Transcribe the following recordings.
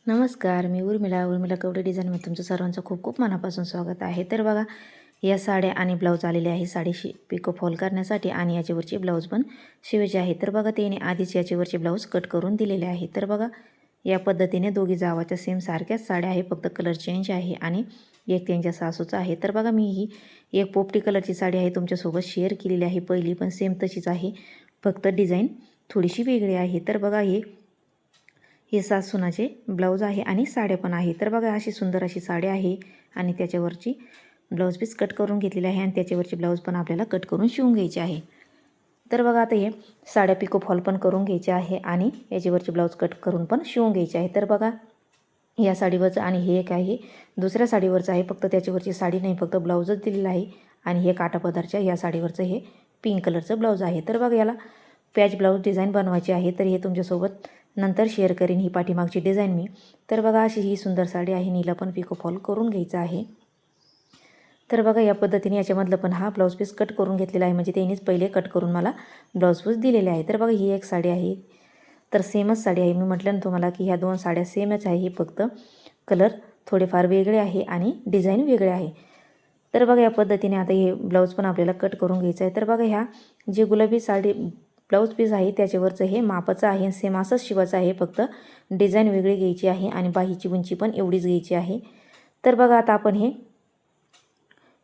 नमस्कार, मी उर्मिला कवडे डिझाईनमध्ये तुमचं सर्वांचं खूप खूप मनापासून स्वागत आहे. तर बघा, या साड्या आणि ब्लाऊज आलेले आहे साडी पिको फॉल करण्यासाठी आणि याच्यावरची ब्लाऊज पण शिवायची आहे. तर बघा, त्याने आधीच याच्यावरचे ब्लाऊज कट करून दिलेले आहे. तर बघा, या पद्धतीने दोघी जावाच्या सेम सारख्याच साड्या आहे, फक्त कलर चेंज आहे आणि एक त्यांच्या सासूचा आहे. तर बघा, मी ही एक पोपटी कलरची साडी आहे तुमच्यासोबत शेअर केलेली आहे. पहिली पण सेम तशीच आहे, फक्त डिझाईन थोडीशी वेगळी आहे. तर बघा, हे सासूनाचे ब्लाऊज आहे आणि साड्या पण आहे. तर बघा, अशी सुंदर अशी साडी आहे आणि त्याच्यावरची ब्लाऊज पीस कट करून घेतलेली आहे आणि त्याच्यावरची ब्लाऊज पण आपल्याला कट करून शिवून घ्यायची आहे. तर बघा, आता हे साड्या पिको फॉल पण करून घ्यायचे आहे आणि याच्यावरची ब्लाऊज कट करून पण शिवून घ्यायची आहे. तर बघा, या साडीवरचं आणि हे एक आहे दुसऱ्या साडीवरचं आहे, फक्त त्याच्यावरची साडी नाही, फक्त ब्लाऊजच दिलेला आहे. आणि हे काठापदरच्या या साडीवरचं हे पिंक कलरचं ब्लाऊज आहे. तर बघा, याला पॅच ब्लाऊज डिझाईन बनवायची आहे. तर हे तुमच्यासोबत नंतर शेअर करीन ही पाठीमागची डिझाईन मी. तर बघा, अशी ही सुंदर साडी आहे, नीला पण पिको फॉल करून घ्यायचं आहे. तर बघा, या पद्धतीने याच्यामधलं पण हा ब्लाऊज पीस कट करून घेतलेला आहे, म्हणजे त्यांनीच पहिले कट करून मला ब्लाऊज पीस दिलेले आहे. तर बघा, ही एक साडी आहे, तर सेमच साडी आहे. मी म्हटलं ना तुम्हाला की ह्या दोन साड्या सेमच आहे, फक्त कलर थोडेफार वेगळे आहे आणि डिझाईन वेगळे आहे. तर बघा, या पद्धतीने आता हे ब्लाऊज पण आपल्याला कट करून घ्यायचं आहे. तर बघा, ह्या जे गुलाबी साडी ब्लाऊज पीस आहे त्याच्यावरचं हे मापाचं आहे, सेम असंच शिवायचं आहे, फक्त डिझाईन वेगळी घ्यायची आहे आणि बाहीची उंची पण एवढीच घ्यायची आहे. तर बघा, आता आपण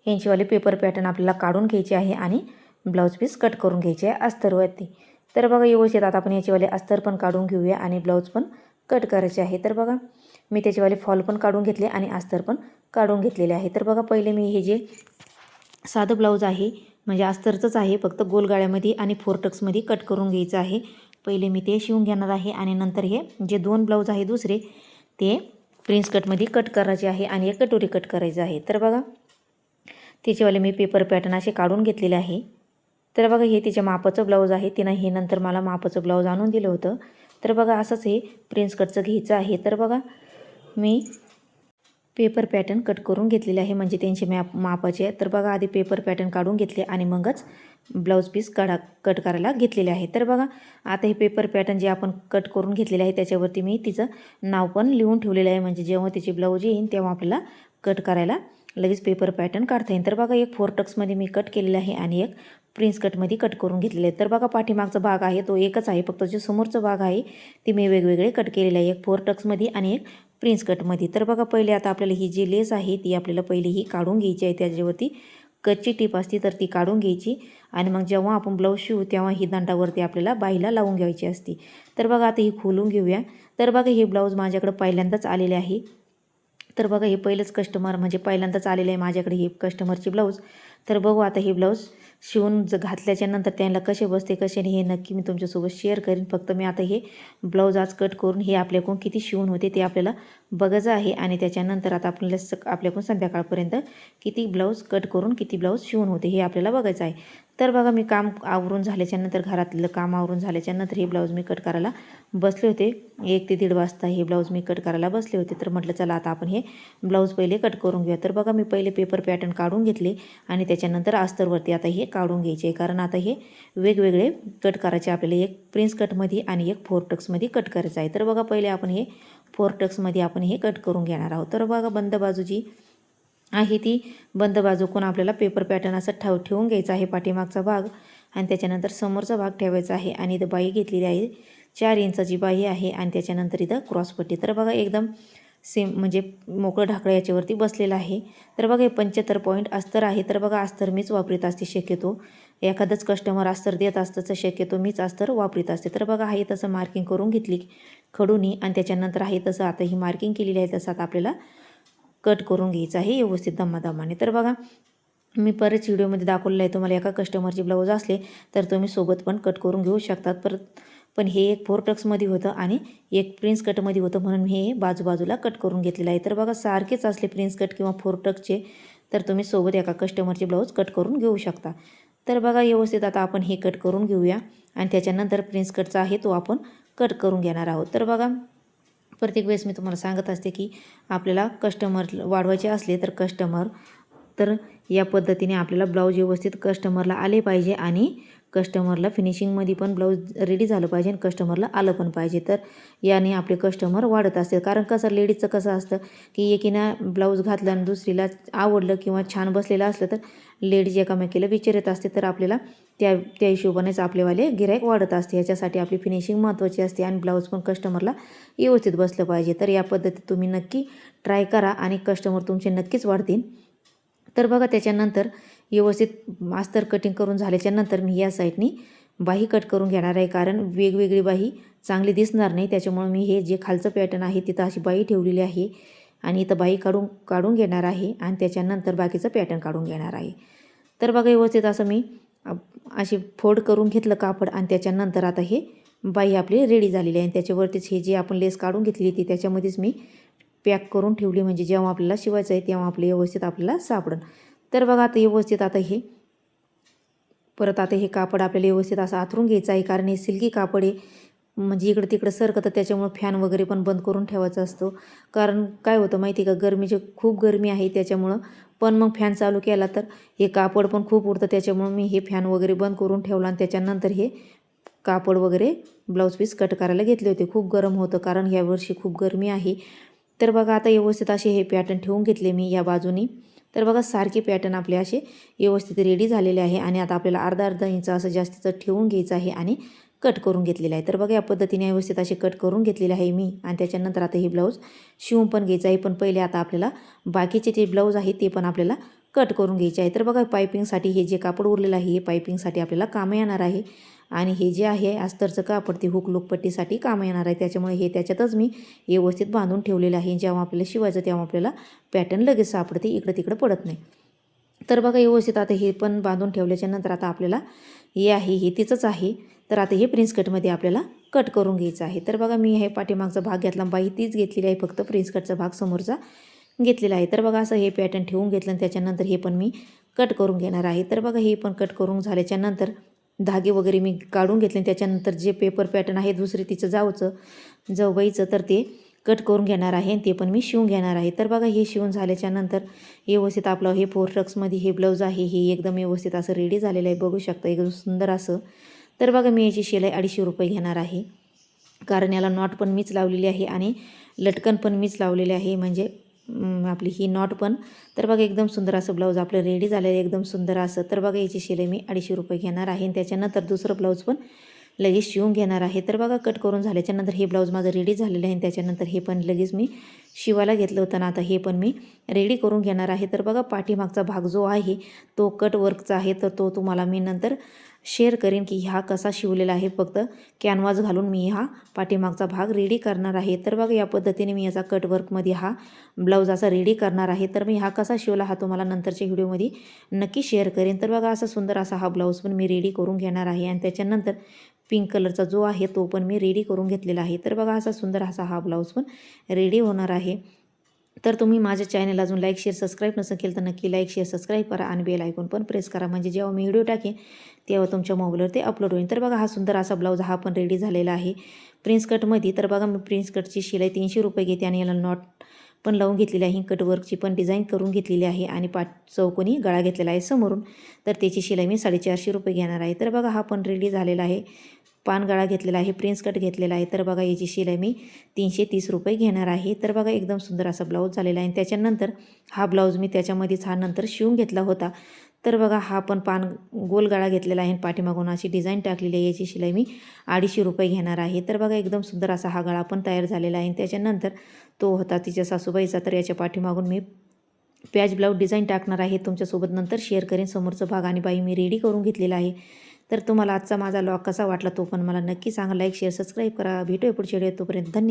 यांचीवाले पेपर पॅटर्न आपल्याला काढून घ्यायचे आहे आणि ब्लाऊज पीस कट करून घ्यायचे आहे अस्तरवरती. तर बघा, व्यवस्थित आता आपण याचेवाले अस्तर पण काढून घेऊया आणि ब्लाऊज पण कट करायचे आहे. तर बघा, मी त्याचेवाले फॉल पण काढून घेतले आणि अस्तर पण काढून घेतलेले आहे. तर बघा, पहिले मी हे जे साधं ब्लाऊज आहे, म्हणजे अस्तरचंच आहे, फक्त गोलगाळ्यामध्ये आणि फोरटक्समध्ये कट करून घ्यायचं आहे. पहिले मी ते शिवून घेणार आहे आणि नंतर हे जे दोन ब्लाऊज आहे दुसरे ते प्रिन्स कटमध्ये कट करायचे आहे आणि एक कटोरी कट करायचं आहे. तर बघा, त्याचेवाले मी पेपर पॅटर्न असे काढून घेतलेले आहे. तर बघा, हे तिच्या मापाचं ब्लाऊज आहे, तिनं हे नंतर मला मापाचं ब्लाऊज आणून दिलं होतं. तर बघा, असंच हे प्रिन्स कटचं घ्यायचं आहे. तर बघा, मी पेपर पॅटर्न कट करून घेतलेले आहे, म्हणजे त्यांचे मापाचे. तर बघा, आधी पेपर पॅटर्न काढून घेतले आणि मगच ब्लाऊज पीस कट करायला घेतलेले आहे. तर बघा, आता हे पेपर पॅटर्न जे आपण कट करून घेतलेले आहे त्याच्यावरती मी तिचं नाव पण लिहून ठेवलेलं आहे, म्हणजे जेव्हा तिची ब्लाऊज येईल तेव्हा आपल्याला कट करायला लगेच पेपर पॅटर्न काढता येईल. तर बघा, एक फोरटक्समध्ये मी कट केलेलं आहे आणि एक प्रिन्स कटमध्ये कट करून घेतलेले आहे. तर बघा, पाठीमागचा भाग आहे तो एकच आहे, फक्त जो समोरचा भाग आहे ते मी वेगवेगळे कट केलेले आहे, एक फोरटक्समध्ये आणि एक प्रिन्स कटमध्ये. तर बघा, पहिले आता आपल्याला ही जी लेस आहे ती आपल्याला पहिली ही काढून घ्यायची आहे. त्याच्यावरती कच्ची टीप असते तर ती काढून घ्यायची आणि मग जेव्हा आपण ब्लाऊज शिवू तेव्हा ही दंडावरती आपल्याला बाईला लावून घ्यायची असते. तर बघा, आता ही खोलून घेऊया. तर बघा, हे ब्लाऊज माझ्याकडे पहिल्यांदाच आलेले आहे. तर बघा, हे पहिलंच कस्टमर, म्हणजे पहिल्यांदाच आलेलं आहे माझ्याकडे हे कस्टमरची ब्लाऊज. तर बघू आता हे ब्लाऊज शिवून घातल्याच्यानंतर त्यांना कसे बसते कसे नाही हे नक्की मी तुमच्यासोबत शेअर करीन. फक्त मी आता हे ब्लाऊज आज कट करून हे आपल्याकडून किती शिवून होते ते आपल्याला बघायचं आहे आणि त्याच्यानंतर आता आपल्याकडून संध्याकाळपर्यंत किती ब्लाऊज कट करून किती ब्लाऊज शिवून होते हे आपल्याला बघायचं आहे. तर बघा, मी काम आवरून झाल्याच्यानंतर, घरातलं काम आवरून झाल्याच्यानंतर हे ब्लाऊज मी कट करायला बसले होते. 1 ते 1:30 वाजता हे ब्लाऊज मी कट करायला बसले होते. तर म्हटलं चला आता आपण हे ब्लाऊज पहिले कट करून घेऊया. तर बघा, मी पहिले पेपर पॅटर्न काढून घेतले आणि त्याच्यानंतर अस्तरवरती आता हे काढून घ्यायचे आहे, कारण आता हे वेगवेगळे कट करायचे आपल्याला, एक प्रिन्स कटमध्ये आणि एक फोरटक्समध्ये कट करायचं आहे. तर बघा, पहिले आपण हे फोरटक्समध्ये आपण हे कट करून घेणार आहोत. तर बघा, बंद बाजू जी आहे ती बंद बाजूकडून आपल्याला पेपर पॅटर्न असं ठेवून घ्यायचा आहे पाठीमागचा भाग आणि त्याच्यानंतर समोरचा भाग ठेवायचा आहे. आणि इथं बाई घेतलेली आहे 4 इंचाची बाई आहे आणि त्याच्यानंतर इथं क्रॉसपट्टी. तर बघा, एकदम सेम म्हणजे मोकळं ढाकळं याच्यावरती बसलेलं आहे. तर बघा, हे 75 पॉईंट अस्तर आहे. तर बघा, अस्तर मीच वापरीत असते शक्यतो, एखादंच कस्टमर अस्तर देत असतं तर शक्यतो मीच अस्तर वापरीत असते. तर बघा, आहे तसं मार्किंग करून घेतली खडूनी आणि त्याच्यानंतर आहे तसं आता ही मार्किंग केलेली आहे तसं आता आपल्याला कट करून घ्यायचं आहे व्यवस्थित दमादमाने. तर बघा, मी परत व्हिडिओमध्ये दाखवलेलं आहे, तुम्हाला एका कस्टमरची ब्लाऊज असले तर तुम्ही सोबत पण कट करून घेऊ शकतात. पण हे एक फोरटक्समध्ये होतं आणि एक प्रिन्स कटमध्ये होतं, म्हणून हे बाजूबाजूला कट करून घेतलेलं आहे. तर बघा, सारखेच असले प्रिन्स कट किंवा फोरटक्सचे तर तुम्ही सोबत एका कस्टमरची ब्लाऊज कट करून घेऊ शकता. तर बघा, व्यवस्थित आता आपण हे कट करून घेऊया आणि त्याच्यानंतर प्रिन्स कटचा आहे तो आपण कट करून घेणार आहोत. तर बघा, प्रत्येक वेळेस मी तुम्हाला सांगत असते की आपल्याला कस्टमर वाढवायचे असले तर या पद्धतीने आपल्याला ब्लाऊज व्यवस्थित कस्टमरला आले पाहिजे आणि कस्टमरला फिनिशिंगमध्ये पण ब्लाऊज रेडी झालं पाहिजे आणि कस्टमरला आलं पण पाहिजे. तर याने आपले कस्टमर वाढत असते. कारण कसं लेडीजचं कसं असतं की एकीनं ब्लाऊज घातलं आणि दुसरीला आवडलं किंवा छान बसलेलं असलं तर लेडीज एकामेकीला विचारत असते. तर आपल्याला त्या हिशोबानेच आपलेवाले गिऱ्हाईक वाढत असते. याच्यासाठी आपली फिनिशिंग महत्त्वाची असते आणि ब्लाऊज पण कस्टमरला व्यवस्थित बसलं पाहिजे. तर या पद्धतीत तुम्ही नक्की ट्राय करा आणि कस्टमर तुमचे नक्कीच वाढतील. तर बघा त्याच्यानंतर व्यवस्थित अस्तर कटिंग करून झाल्याच्यानंतर मी या साईडनी बाही कट करून घेणार आहे. कारण वेगवेगळी बाही चांगली दिसणार नाही, त्याच्यामुळे मी हे जे खालचं पॅटर्न आहे तिथं अशी बाही ठेवलेली आहे आणि इथं बाही काढून घेणार आहे आणि त्याच्यानंतर बाकीचं पॅटर्न काढून घेणार आहे. तर बघा व्यवस्थित असं मी अशी फोल्ड करून घेतलं कापड आणि त्याच्यानंतर आता हे बाही आपली रेडी झालेली आहे. आणि त्याच्यावरतीच हे जे आपण लेस काढून घेतली ती त्याच्यामध्येच मी पॅक करून ठेवली, म्हणजे जेव्हा आपल्याला शिवायचं आहे तेव्हा आपलं व्यवस्थित आपल्याला सापडन. तर बघा आता व्यवस्थित आता हे परत आता हे कापड आपल्याला व्यवस्थित असं आथरून घ्यायचं आहे. कारण हे सिल्की कापड आहे, म्हणजे इकडं तिकडं सरकतं, त्याच्यामुळे फॅन वगैरे पण बंद करून ठेवायचा असतो. कारण काय होतं माहिती का, खूप गरमी आहे त्याच्यामुळं पण मग फॅन चालू केला तर हे कापड पण खूप उडतं, त्याच्यामुळं मी हे फॅन वगैरे बंद करून ठेवला आणि त्याच्यानंतर हे कापड वगैरे ब्लाऊज पीस कट करायला घेतले होते. खूप गरम होतं कारण यावर्षी खूप गरमी आहे. तर बघा आता व्यवस्थित असे हे पॅटर्न ठेवून घेतले मी या बाजूनी. तर बघा सारखे पॅटर्न आपले असे व्यवस्थित रेडी झालेले आहे आणि आता आपल्याला अर्धा इंच असं जास्तीचं ठेवून घ्यायचं आहे आणि कट करून घेतलेलं आहे. तर बघा या पद्धतीने व्यवस्थित असे कट करून घेतलेले आहे मी आणि त्याच्यानंतर आता हे ब्लाऊज शिवून पण घ्यायचं आहे. पण पहिले आता आपल्याला बाकीचे जे ब्लाऊज आहे ते पण आपल्याला कट करून घ्यायचे आहे. तर बघा पायपिंगसाठी हे जे कापड उरलेलं आहे हे पायपिंगसाठी आपल्याला कामं येणार आहे आणि हे जे आहे अस्तरचं कापड ते हुक पट्टीसाठी कामं येणार आहे. त्याच्यामुळे हे त्याच्यातच मी व्यवस्थित बांधून ठेवलेलं आहे. जेव्हा आपल्याला शिवायचं तेव्हा आपल्याला पॅटर्न लगेच सापडते, इकडं तिकडं पडत नाही. तर बघा व्यवस्थित आता हे पण बांधून ठेवल्याच्यानंतर आता आपल्याला हे आहे हे तिचंच आहे. तर आता हे प्रिन्स कटमध्ये आपल्याला कट करून घ्यायचं आहे. तर बघा मी हे पाठीमागचा भाग घेतला, बाही तीच घेतलेली आहे, फक्त प्रिन्स कटचा भाग समोरचा घेतलेला आहे. तर बघा असं हे पॅटर्न ठेवून घेतलं आणि त्याच्यानंतर हे पण मी कट करून घेणार आहे. तर बघा हे पण कट करून झाल्याच्यानंतर धागे वगैरे मी काढून घेतले. त्याच्यानंतर जे पेपर पॅटर्न आहे दुसरी तिचं जाऊबाईचं तर ते कट करून घेणार आहे आणि ते पण मी शिवून घेणार आहे. तर बघा हे शिवून झाल्याच्यानंतर व्यवस्थित आपलं हे 4 टक्समध्ये हे ब्लाऊज आहे हे एकदम व्यवस्थित असं रेडी झालेलं आहे, बघू शकता एकदम सुंदर असं. तर बघा मी याची शिलाई 250 रुपये घेणार आहे. कारण याला नॉट पण मीच लावलेली आहे आणि लटकन पण मीच लावलेले आहे, म्हणजे आपली ही नॉट पण. तर बघा एकदम सुंदर असं ब्लाऊज आपलं रेडी झालेलं आहे, एकदम सुंदर असं. तर बघा याची शिलाई मी 250 रुपये घेणार आहे आणि त्याच्यानंतर दुसरं ब्लाऊज पण लगेच शिवून घेणार आहे. तर बघा कट करून झाल्याच्यानंतर हे ब्लाऊज माझं रेडी झालेलं आहे आणि त्याच्यानंतर हे पण लगेच मी शिवायला घेतलं होतं ना, आता हे पण मी रेडी करून घेणार आहे. तर बघा पाठीमागचा भाग जो आहे तो कट वर्कचा आहे, तर तो तुम्हाला मी नंतर शेअर करेन की हा कसा शिवलेला आहे. फक्त कॅनव्हास घालून मी हा पाठीमागचा भाग रेडी करणार आहे. तर बघा या पद्धतीने मी याचा कट वर्कमध्ये हा ब्लाऊज असा रेडी करणार आहे. तर मी हा कसा शिवला हा तुम्हाला नंतरच्या व्हिडिओमध्ये नक्की शेअर करेन. तर बघा असा सुंदर असा हा ब्लाऊज पण मी रेडी करून घेणार आहे आणि त्याच्यानंतर पिंक कलरचा जो आहे तो पण मी रेडी करून घेतलेला आहे. तर बघा असा सुंदर असा हा ब्लाऊज पण रेडी होणार आहे. तर तुम्ही माझ्या चॅनल अजून लाईक शेअर सबस्क्राईब नसेल केलं तर नक्की लाईक शेअर सबस्क्राईब करा आणि बेल आयकॉन पण प्रेस करा, म्हणजे जेव्हा मी व्हिडिओ टाकेन तेव्हा तुमच्या मोबाईलवर ते अपलोड होईल. तर बघा हा सुंदर असा ब्लाऊज हा पण रेडी झालेला आहे प्रिन्स कटमध्ये. तर बघा मी प्रिन्स कटची शिलाई 300 रुपये घेते आणि याला नॉट पण लावून घेतलेली आहे, कटवर्कची पण डिझाईन करून घेतलेली आहे आणि चौकोनी गळा घेतलेला आहे समोरून. तर त्याची शिलाई मी 450 रुपये घेणार आहे. तर बघा हा पण रेडी झालेला आहे, पानगळा घेतलेला आहे, प्रिन्स कट घेतलेला आहे. तर बघा याची शिलाई मी 330 रुपये घेणार आहे. तर बघा एकदम सुंदर असा ब्लाऊज झालेला आहे. त्याच्यानंतर हा ब्लाऊज मी त्याच्यामध्येच हा नंतर शिवून घेतला होता. तर बघा हा पण गोल गळा घेतलेला आहे, पाठीमागून अशी डिझाईन टाकलेली आहे. याची शिलाई मी 250 रुपये घेणार आहे. तर बघा एकदम सुंदर असा हा गळा पण तयार झालेला आहे. त्याच्यानंतर तो होता तिच्या सासूबाईचा, तर याच्या पाठीमागून मी पॅच ब्लाऊज डिझाईन टाकणार आहे, तुमच्यासोबत नंतर शेअर करेन. समोरचा भाग आणि बाई मी रेडी करून घेतलेला आहे. तर तुम्हाला आजचा माझा व्लॉग कसा वाटला तो पण मला नक्की सांगा. लाईक शेअर सबस्क्राईब करा. भेटूया पुढच्या व्हिडिओत, तोपर्यंत धन्यवाद.